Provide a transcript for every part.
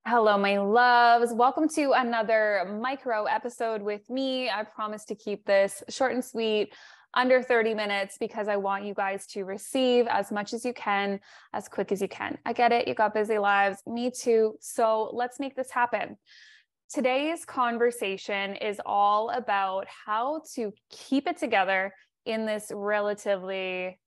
Hello, my loves. Welcome to another micro episode with me. I promise to keep this short and sweet, under 30 minutes, because I want you guys to receive as much as you can, as quick as you can. I get it. You got busy lives. Me too. So let's make this happen. Today's conversation is all about how to keep it together in this relatively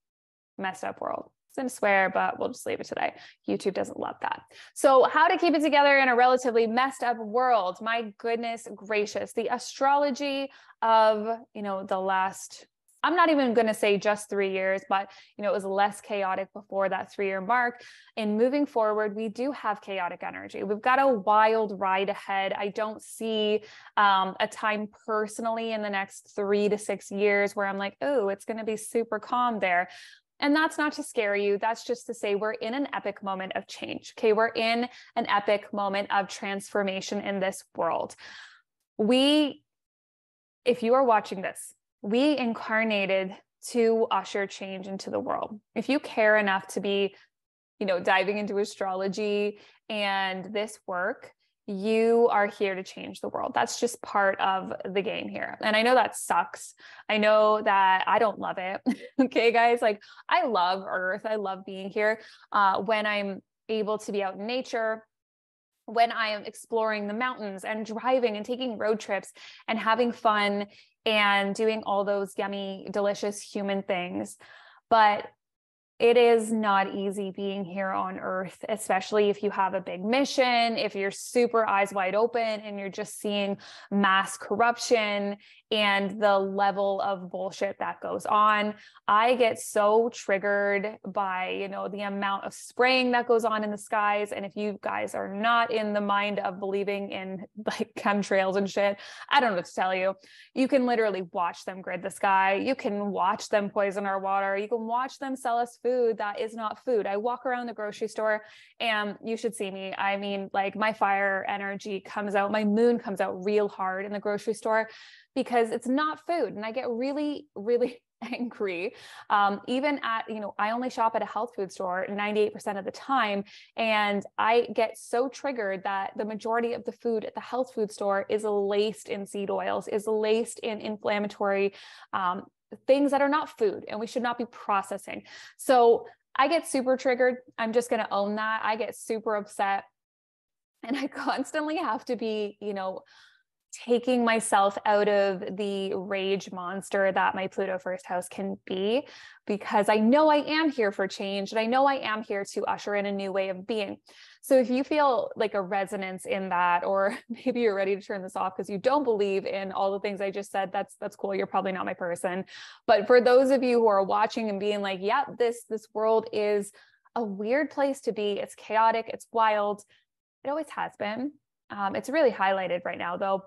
messed up world. I swear, but we'll just leave it today. YouTube doesn't love that. So how to keep it together in a relatively messed up world. My goodness gracious. The astrology of, the last, I'm not even going to say just 3 years, but, it was less chaotic before that 3-year mark. And moving forward, we do have chaotic energy. We've got a wild ride ahead. I don't see a time personally in the next 3 to 6 years where I'm like, oh, it's going to be super calm there. And that's not to scare you. That's just to say we're in an epic moment of change. Okay. We're in an epic moment of transformation in this world. If you are watching this, we incarnated to usher change into the world. If you care enough to be, diving into astrology and this work, you are here to change the world. That's just part of the game here. And I know that sucks. I know that I don't love it. Okay, guys, like I love Earth. I love being here. When I'm able to be out in nature, when I am exploring the mountains and driving and taking road trips and having fun and doing all those yummy, delicious human things. But it is not easy being here on Earth, especially if you have a big mission, if you're super eyes wide open and you're just seeing mass corruption and the level of bullshit that goes on. I get so triggered by, the amount of spraying that goes on in the skies. And if you guys are not in the mind of believing in like chemtrails and shit, I don't know what to tell you. You can literally watch them grid the sky. You can watch them poison our water. You can watch them sell us food that is not food. I walk around the grocery store and you should see me. I mean, like my fire energy comes out, my moon comes out real hard in the grocery store because it's not food. And I get really, really angry. Even at, I only shop at a health food store 98% of the time. And I get so triggered that the majority of the food at the health food store is laced in seed oils, is laced in inflammatory, things that are not food and we should not be processing. So I get super triggered. I'm just going to own that. I get super upset and I constantly have to be, taking myself out of the rage monster that my Pluto first house can be, because I know I am here for change and I know I am here to usher in a new way of being. So if you feel like a resonance in that, or maybe you're ready to turn this off because you don't believe in all the things I just said, that's cool. You're probably not my person. But for those of you who are watching and being like, yeah, this world is a weird place to be. It's chaotic. It's wild. It always has been. It's really highlighted right now, though.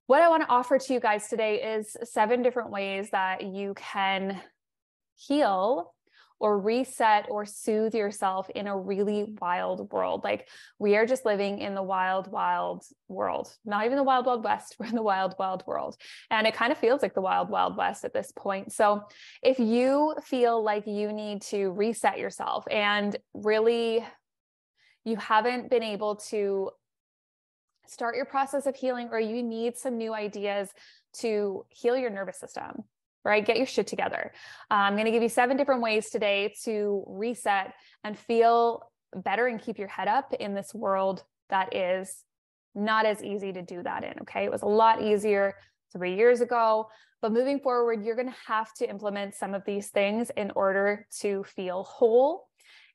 What I want to offer to you guys today is 7 different ways that you can heal or reset or soothe yourself in a really wild world. Like we are just living in the wild, wild world, not even the wild, wild west. We're in the wild, wild world. And it kind of feels like the wild, wild west at this point. So if you feel like you need to reset yourself and really you haven't been able to start your process of healing, or you need some new ideas to heal your nervous system, right? Get your shit together. I'm going to give you 7 different ways today to reset and feel better and keep your head up in this world that is not as easy to do that in. Okay. It was a lot easier 3 years ago, but moving forward, you're going to have to implement some of these things in order to feel whole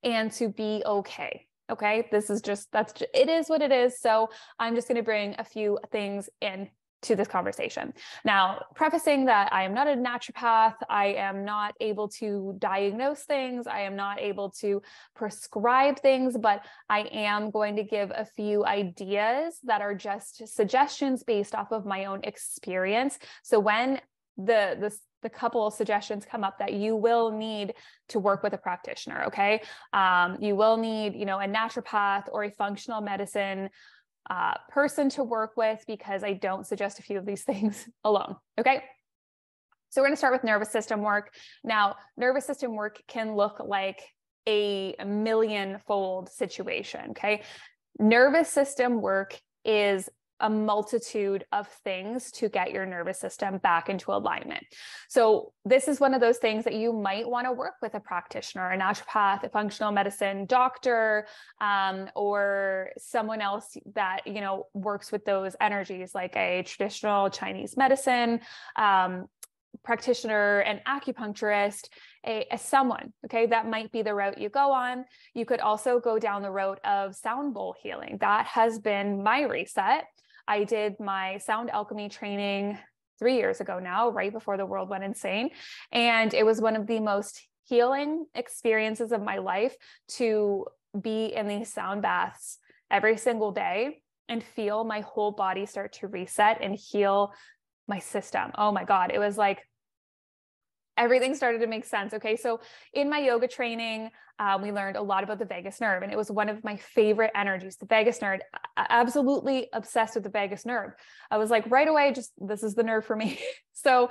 and to be okay. Okay. It is what it is. So I'm just going to bring a few things in to this conversation. Now, prefacing that I am not a naturopath. I am not able to diagnose things. I am not able to prescribe things, but I am going to give a few ideas that are just suggestions based off of my own experience. So when the couple of suggestions come up that you will need to work with a practitioner. Okay. You will need, a naturopath or a functional medicine person to work with, because I don't suggest a few of these things alone. Okay. So we're going to start with nervous system work. Now, nervous system work can look like a million-fold situation. Okay. Nervous system work is a multitude of things to get your nervous system back into alignment. So this is one of those things that you might want to work with a practitioner, a naturopath, a functional medicine doctor, or someone else that, you know, works with those energies, like a traditional Chinese medicine practitioner, an acupuncturist, a someone, okay, that might be the route you go on. You could also go down the road of sound bowl healing. That has been my reset. I did my sound alchemy training 3 years ago now, right before the world went insane. And it was one of the most healing experiences of my life to be in these sound baths every single day and feel my whole body start to reset and heal my system. Oh my God. It was like everything started to make sense. Okay. So in my yoga training, we learned a lot about the vagus nerve, and it was one of my favorite energies, the vagus nerve. Absolutely obsessed with the vagus nerve. I was like, right away, just, this is the nerve for me. So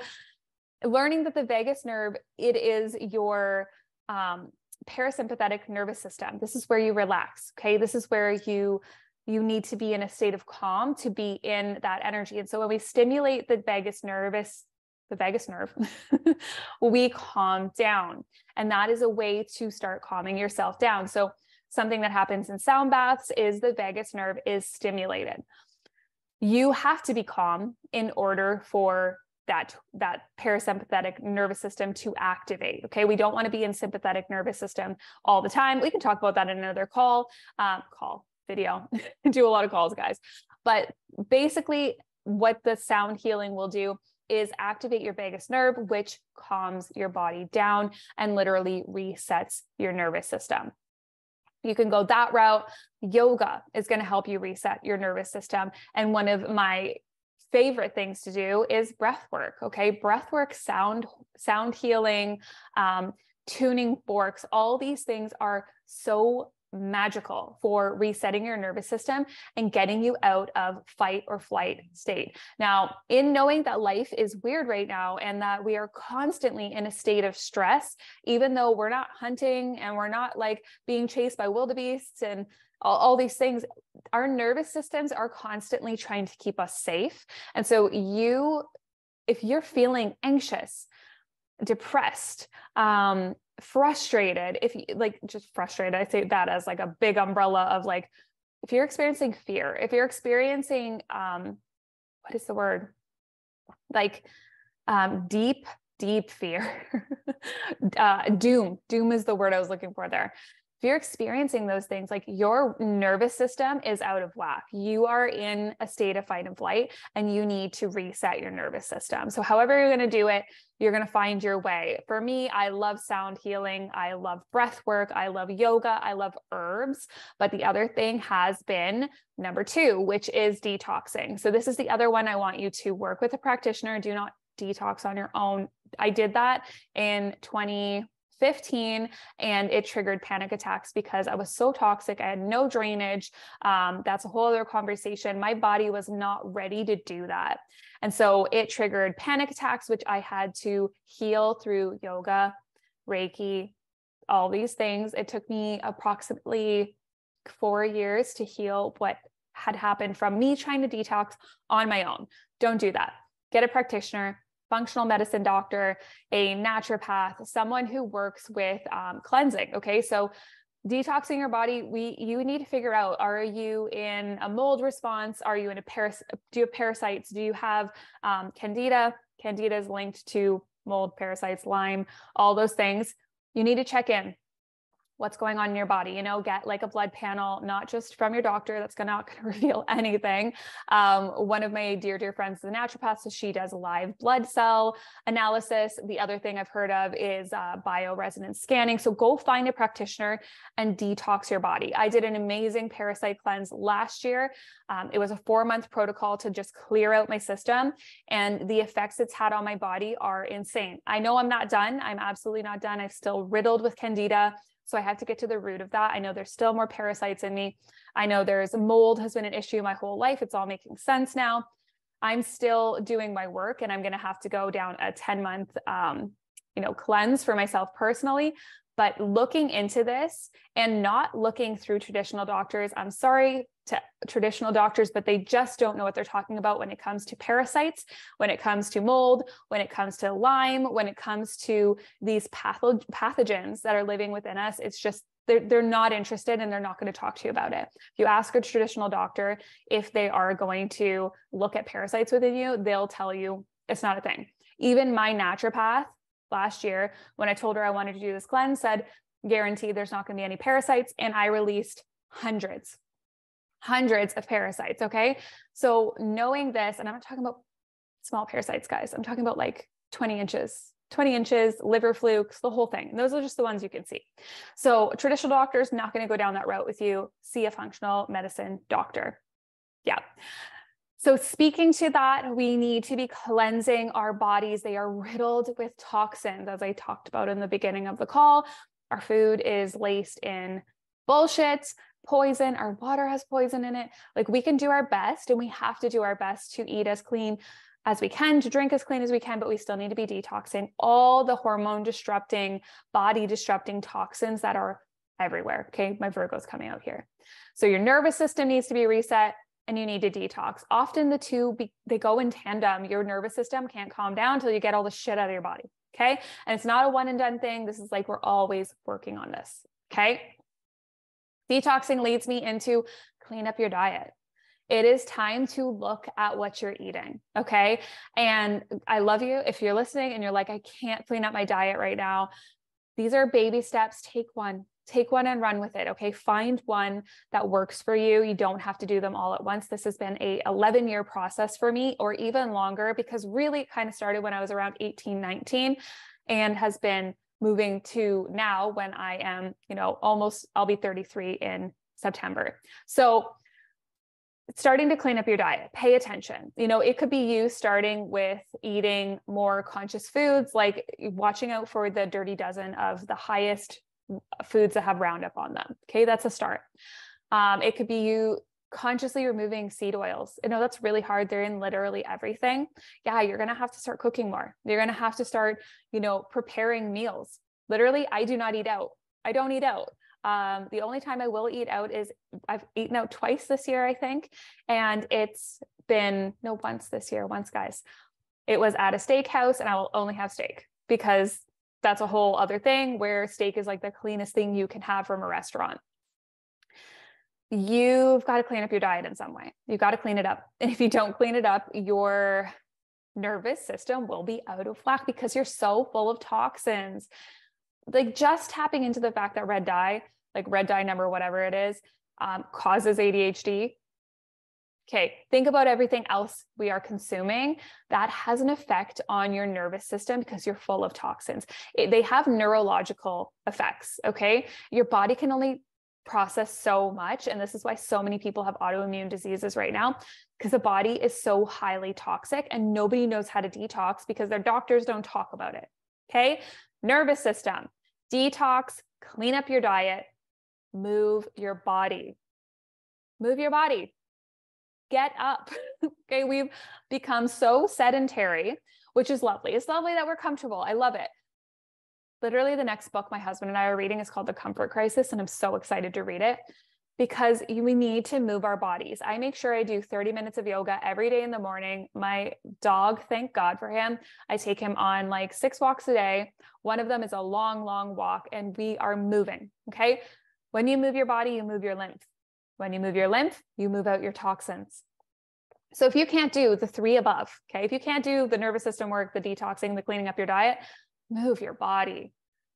learning that the vagus nerve, it is your parasympathetic nervous system. This is where you relax. Okay. This is where you need to be in a state of calm to be in that energy. And so when we stimulate the vagus nerve, we calm down. And that is a way to start calming yourself down. So something that happens in sound baths is the vagus nerve is stimulated. You have to be calm in order for that parasympathetic nervous system to activate. Okay. We don't want to be in sympathetic nervous system all the time. We can talk about that in another video. Do a lot of calls, guys. But basically what the sound healing will do is activate your vagus nerve, which calms your body down and literally resets your nervous system. You can go that route. Yoga is going to help you reset your nervous system. And one of my favorite things to do is breath work. Okay. Breath work, sound healing, tuning forks, all these things are so magical for resetting your nervous system and getting you out of fight or flight state. Now, in knowing that life is weird right now and that we are constantly in a state of stress, even though we're not hunting and we're not like being chased by wildebeests and all these things, our nervous systems are constantly trying to keep us safe. And so if you're feeling anxious, depressed, frustrated, if you like just frustrated, I say that as like a big umbrella of like, if you're experiencing fear, if you're experiencing, what is the word? Like, deep fear, doom is the word I was looking for there. If you're experiencing those things, like your nervous system is out of whack, you are in a state of fight and flight, and you need to reset your nervous system. So however you're going to do it, you're going to find your way. For me, I love sound healing. I love breath work. I love yoga. I love herbs. But the other thing has been number 2, which is detoxing. So this is the other one I want you to work with a practitioner. Do not detox on your own. I did that in 2015 and it triggered panic attacks because I was so toxic. I had no drainage. That's a whole other conversation. My body was not ready to do that. And so it triggered panic attacks, which I had to heal through yoga, Reiki, all these things. It took me approximately 4 years to heal what had happened from me trying to detox on my own. Don't do that. Get a practitioner, functional medicine doctor, a naturopath, someone who works with cleansing. Okay. So detoxing your body, you need to figure out, are you in a mold response? Are you in do you have parasites? Do you have candida? Candida is linked to mold, parasites, Lyme, all those things. You need to check in. What's going on in your body, get like a blood panel, not just from your doctor. That's not going to reveal anything. One of my dear friends is a naturopath, so she does live blood cell analysis. The other thing I've heard of is bioresonance scanning. So go find a practitioner and detox your body. I did an amazing parasite cleanse last year. It was a 4-month protocol to just clear out my system, and the effects it's had on my body are insane. I know I'm not done. I'm absolutely not done. I'm still riddled with candida. So I have to get to the root of that. I know there's still more parasites in me. I know there's mold has been an issue my whole life. It's all making sense now. I'm still doing my work, and I'm going to have to go down a 10-month, cleanse for myself personally. But looking into this and not looking through traditional doctors, I'm sorry to traditional doctors, but they just don't know what they're talking about when it comes to parasites, when it comes to mold, when it comes to Lyme, when it comes to these pathogens that are living within us. It's just, they're not interested, and they're not going to talk to you about it. If you ask a traditional doctor if they are going to look at parasites within you, they'll tell you it's not a thing. Even my naturopath last year, when I told her I wanted to do this cleanse, said, guaranteed there's not going to be any parasites. And I released hundreds of parasites. Okay. So knowing this, and I'm not talking about small parasites, guys, I'm talking about like 20 inches, liver flukes, the whole thing. And those are just the ones you can see. So traditional doctors not going to go down that route with you. See a functional medicine doctor. Yeah. So speaking to that, we need to be cleansing our bodies. They are riddled with toxins, as I talked about in the beginning of the call. Our food is laced in bullshit, poison. Our water has poison in it. Like, we can do our best, and we have to do our best to eat as clean as we can, to drink as clean as we can, but we still need to be detoxing all the hormone disrupting, body disrupting toxins that are everywhere. Okay. My Virgo's coming out here. So your nervous system needs to be reset, and you need to detox. Often the two, they go in tandem. Your nervous system can't calm down until you get all the shit out of your body. Okay. And it's not a one and done thing. This is like, we're always working on this. Okay. Detoxing leads me into clean up your diet. It is time to look at what you're eating. Okay. And I love you. If you're listening and you're like, I can't clean up my diet right now, these are baby steps. Take one and run with it. Okay. Find one that works for you. You don't have to do them all at once. This has been a 11-year process for me, or even longer, because really it kind of started when I was around 18, 19, and has been moving to now when I am, I'll be 33 in September. So starting to clean up your diet, pay attention. It could be you starting with eating more conscious foods, like watching out for the dirty dozen of the highest foods that have Roundup on them. Okay. That's a start. It could be you consciously removing seed oils. That's really hard. They're in literally everything. Yeah. You're going to have to start cooking more. You're going to have to start, preparing meals. Literally, I do not eat out. I don't eat out. The only time I will eat out is I've eaten out twice this year, I think. And it's been once this year, guys. It was at a steakhouse, and I will only have steak, because that's a whole other thing where steak is like the cleanest thing you can have from a restaurant. You've got to clean up your diet in some way. You've got to clean it up. And if you don't clean it up, your nervous system will be out of whack, because you're so full of toxins. Like, just tapping into the fact that red dye number, whatever it is, causes ADHD. Okay, think about everything else we are consuming that has an effect on your nervous system, because you're full of toxins. They have neurological effects, okay? Your body can only process so much, and this is why so many people have autoimmune diseases right now, because the body is so highly toxic, and nobody knows how to detox because their doctors don't talk about it, okay? Nervous system, detox, clean up your diet, move your body. Move your body. Get up. Okay. We've become so sedentary, which is lovely. It's lovely that we're comfortable. I love it. Literally, the next book my husband and I are reading is called The Comfort Crisis, and I'm so excited to read it, because we need to move our bodies. I make sure I do 30 minutes of yoga every day in the morning. My dog, thank God for him, I take him on like 6 walks a day. One of them is a long, long walk, and we are moving. Okay. When you move your body, you move your lymph. When you move your lymph, you move out your toxins. So if you can't do the 3 above, okay, if you can't do the nervous system work, the detoxing, the cleaning up your diet, move your body.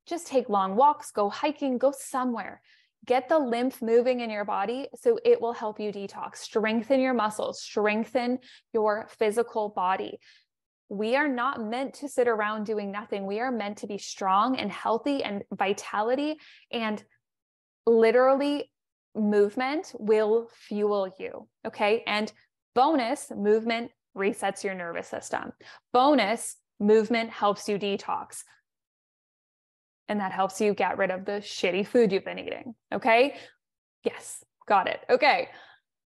Just take long walks, go hiking, go somewhere. Get the lymph moving in your body, so it will help you detox, strengthen your muscles, strengthen your physical body. We are not meant to sit around doing nothing. We are meant to be strong and healthy, and vitality and literally movement will fuel you. Okay. And bonus, movement resets your nervous system. Bonus, movement helps you detox. And that helps you get rid of the shitty food you've been eating. Okay. Yes. Got it. Okay.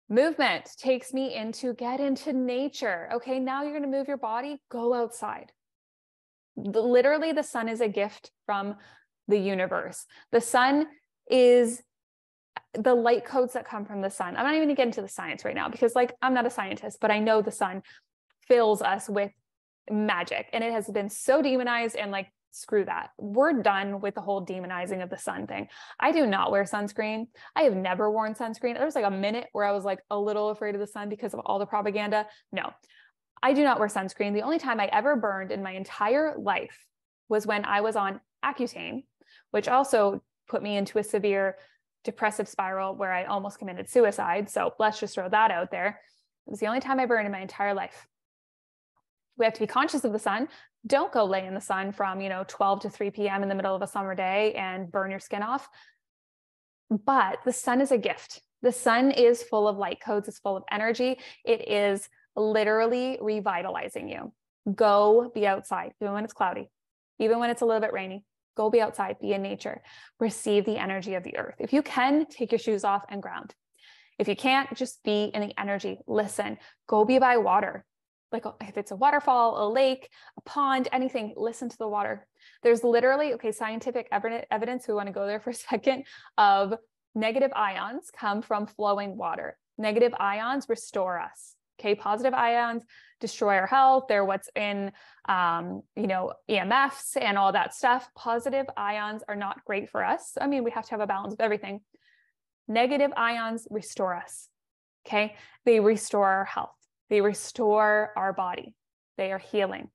Movement takes me get into nature. Okay. Now you're going to move your body, go outside. Literally, the sun is a gift from the universe. The sun is the light codes that come from the sun. I'm not even gonna get into the science right now because like, I'm not a scientist, but I know the sun fills us with magic, and it has been so demonized, and like, screw that. We're done with the whole demonizing of the sun thing. I do not wear sunscreen. I have never worn sunscreen. There was like a minute where I was like a little afraid of the sun because of all the propaganda. No, I do not wear sunscreen. The only time I ever burned in my entire life was when I was on Accutane, which also put me into a severe depressive spiral where I almost committed suicide. So let's just throw that out there. It was the only time I burned in my entire life. We have to be conscious of the sun. Don't go lay in the sun from, 12 to 3 p.m. in the middle of a summer day and burn your skin off. But the sun is a gift. The sun is full of light codes. It's full of energy. It is literally revitalizing you. Go be outside, even when it's cloudy, even when it's a little bit rainy. Go be outside, be in nature, receive the energy of the earth. If you can, take your shoes off and ground. If you can't, just be in the energy. Listen, go be by water. Like if it's a waterfall, a lake, a pond, anything, listen to the water. There's literally, scientific evidence, we want to go there for a second, of negative ions come from flowing water. Negative ions restore us. Okay, positive ions destroy our health. They're what's in, EMFs and all that stuff. Positive ions are not great for us. I mean, we have to have a balance of everything. Negative ions restore us. Okay, they restore our health. They restore our body. They are healing.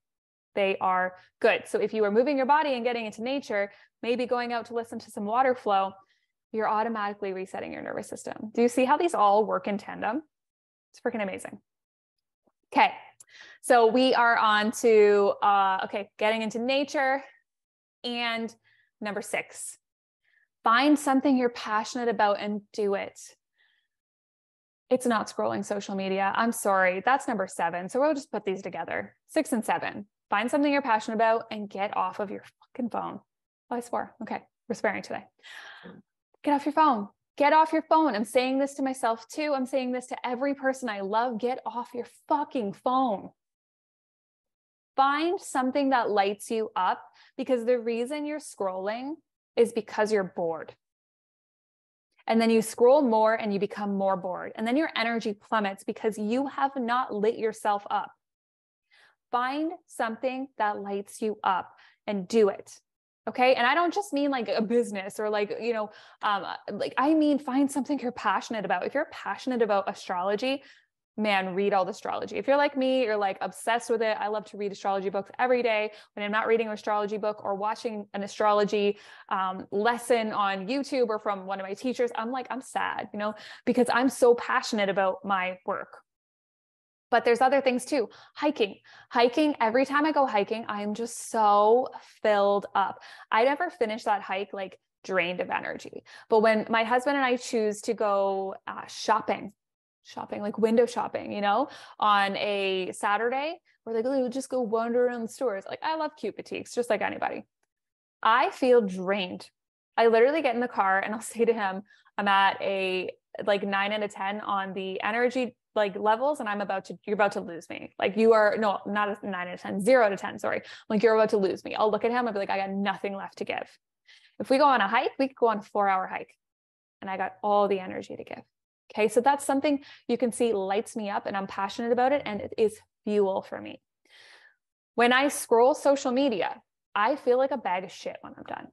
They are good. So if you are moving your body and getting into nature, maybe going out to listen to some water flow, you're automatically resetting your nervous system. Do you see how these all work in tandem? It's freaking amazing. Okay. So we are on to, getting into nature. And number 6, find something you're passionate about and do it. It's not scrolling social media. I'm sorry. That's number 7. So we'll just put these together. 6 and 7. Find something you're passionate about and get off of your fucking phone. Oh, I swore. Okay. We're swearing today. Get off your phone. Get off your phone. I'm saying this to myself too. I'm saying this to every person I love. Get off your fucking phone. Find something that lights you up, because the reason you're scrolling is because you're bored. And then you scroll more and you become more bored. And then your energy plummets because you have not lit yourself up. Find something that lights you up and do it. Okay. And I don't just mean like a business or I mean, find something you're passionate about. If you're passionate about astrology, man, read all the astrology. If you're like me, you're like obsessed with it. I love to read astrology books every day. When I'm not reading an astrology book or watching an astrology lesson on YouTube or from one of my teachers, I'm sad, because I'm so passionate about my work. But there's other things too. Hiking, every time I go hiking, I'm just so filled up. I never finish that hike like drained of energy. But when my husband and I choose to go shopping, like window shopping, on a Saturday, we're like, oh, just go wander around the stores. Like, I love cute boutiques, just like anybody. I feel drained. I literally get in the car and I'll say to him, I'm at a 9 out of 10 on the energy levels, and you're about to lose me. Like, you are, no, not a 9 out of 10, 0 out of 10, sorry. Like, you're about to lose me. I'll look at him and be like, I got nothing left to give. If we go on a hike, we could go on a 4-hour hike and I got all the energy to give. Okay. So that's something you can see lights me up and I'm passionate about it. And it is fuel for me. When I scroll social media, I feel like a bag of shit when I'm done.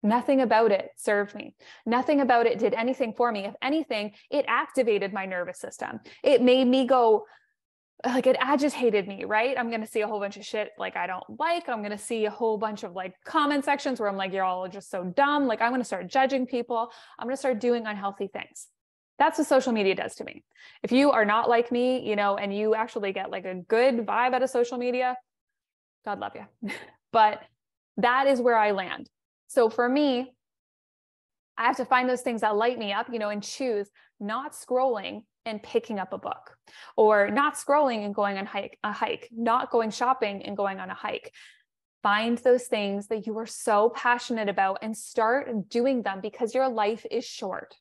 Nothing about it served me. Nothing about it did anything for me. If anything, it activated my nervous system. It made me go, it agitated me, right? I'm going to see a whole bunch of shit I don't like. I'm going to see a whole bunch of comment sections where I'm like, you're all just so dumb. I'm going to start judging people. I'm going to start doing unhealthy things. That's what social media does to me. If you are not like me, and you actually get a good vibe out of social media, God love you. But that is where I land. So for me, I have to find those things that light me up, and choose not scrolling and picking up a book, or not scrolling and going on a hike, not going shopping and going on a hike. Find those things that you are so passionate about and start doing them, because your life is short.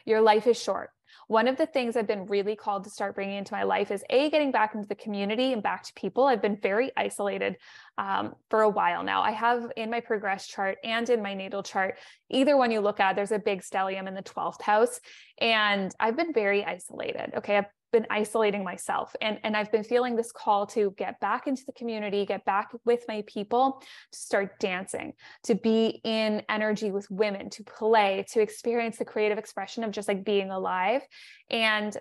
Your life is short. One of the things I've been really called to start bringing into my life is getting back into the community and back to people. I've been very isolated for a while now. I have in my progress chart and in my natal chart, either one you look at, there's a big stellium in the 12th house. And I've been very isolated. Okay. I've been isolating myself and I've been feeling this call to get back into the community, get back with my people, to start dancing, to be in energy with women, to play, to experience the creative expression of just like being alive. And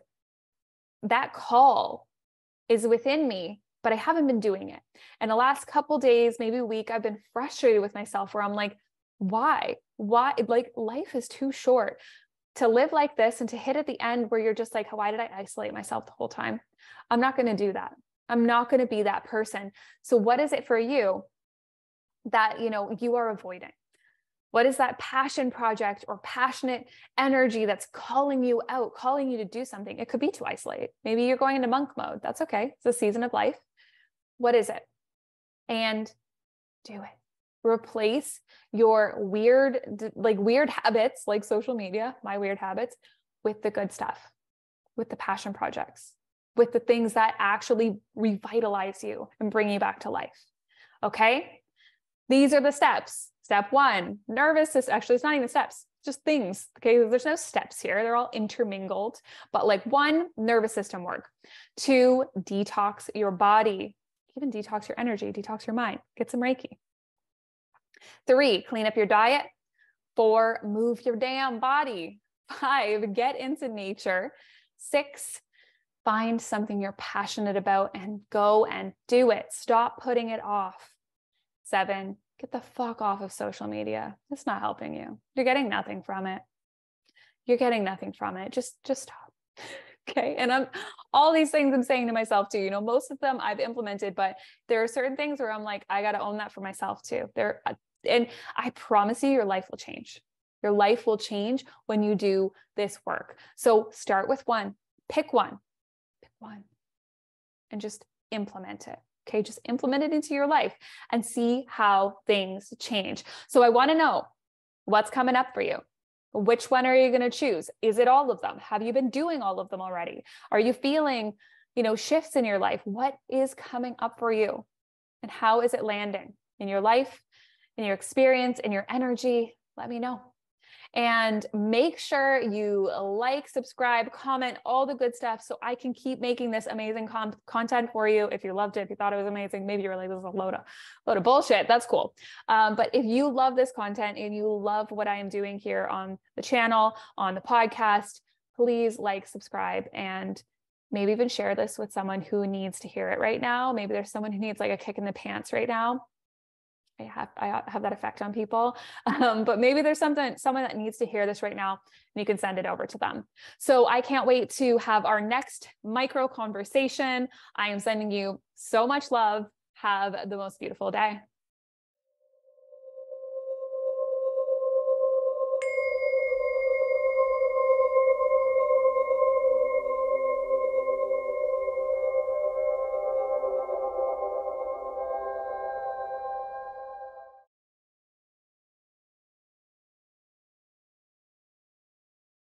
that call is within me, but I haven't been doing it. And the last couple days, maybe a week, I've been frustrated with myself where I'm like, why? Like life is too short to live like this and to hit at the end where you're just like, why did I isolate myself the whole time? I'm not going to do that. I'm not going to be that person. So what is it for you that, you are avoiding? What is that passion project or passionate energy that's calling you out, calling you to do something? It could be to isolate. Maybe you're going into monk mode. That's okay. It's a season of life. What is it? And do it. Replace your weird habits like social media, my weird habits, with the good stuff, with the passion projects, with the things that actually revitalize you and bring you back to life. Okay. These are the steps. Step 1, nervous system. Actually, it's not even steps, just things. Okay. There's no steps here. They're all intermingled, but like 1, nervous system work. 2, detox your body, even detox your energy, detox your mind, get some Reiki. 3, clean up your diet. 4, move your damn body. 5, get into nature. 6, find something you're passionate about and go and do it. Stop putting it off. 7, get the fuck off of social media. It's not helping you. You're getting nothing from it. You're getting nothing from it. Just stop. Okay. And all these things I'm saying to myself too, most of them I've implemented, but there are certain things where I'm like, I got to own that for myself too. And I promise you, your life will change. Your life will change when you do this work. So start with 1, pick one, and just implement it. Okay. Just implement it into your life and see how things change. So I want to know what's coming up for you. Which one are you going to choose? Is it all of them? Have you been doing all of them already? Are you feeling, shifts in your life? What is coming up for you? And how is it landing in your life, in your experience, in your energy? Let me know. And make sure you like, subscribe, comment, all the good stuff so I can keep making this amazing content for you. If you loved it, if you thought it was amazing, maybe you were like, this is a load of bullshit. That's cool. But if you love this content and you love what I am doing here on the channel, on the podcast, please like, subscribe, and maybe even share this with someone who needs to hear it right now. Maybe there's someone who needs like a kick in the pants right now. I have that effect on people. But maybe there's someone that needs to hear this right now, and you can send it over to them. So I can't wait to have our next micro conversation. I am sending you so much love. Have the most beautiful day.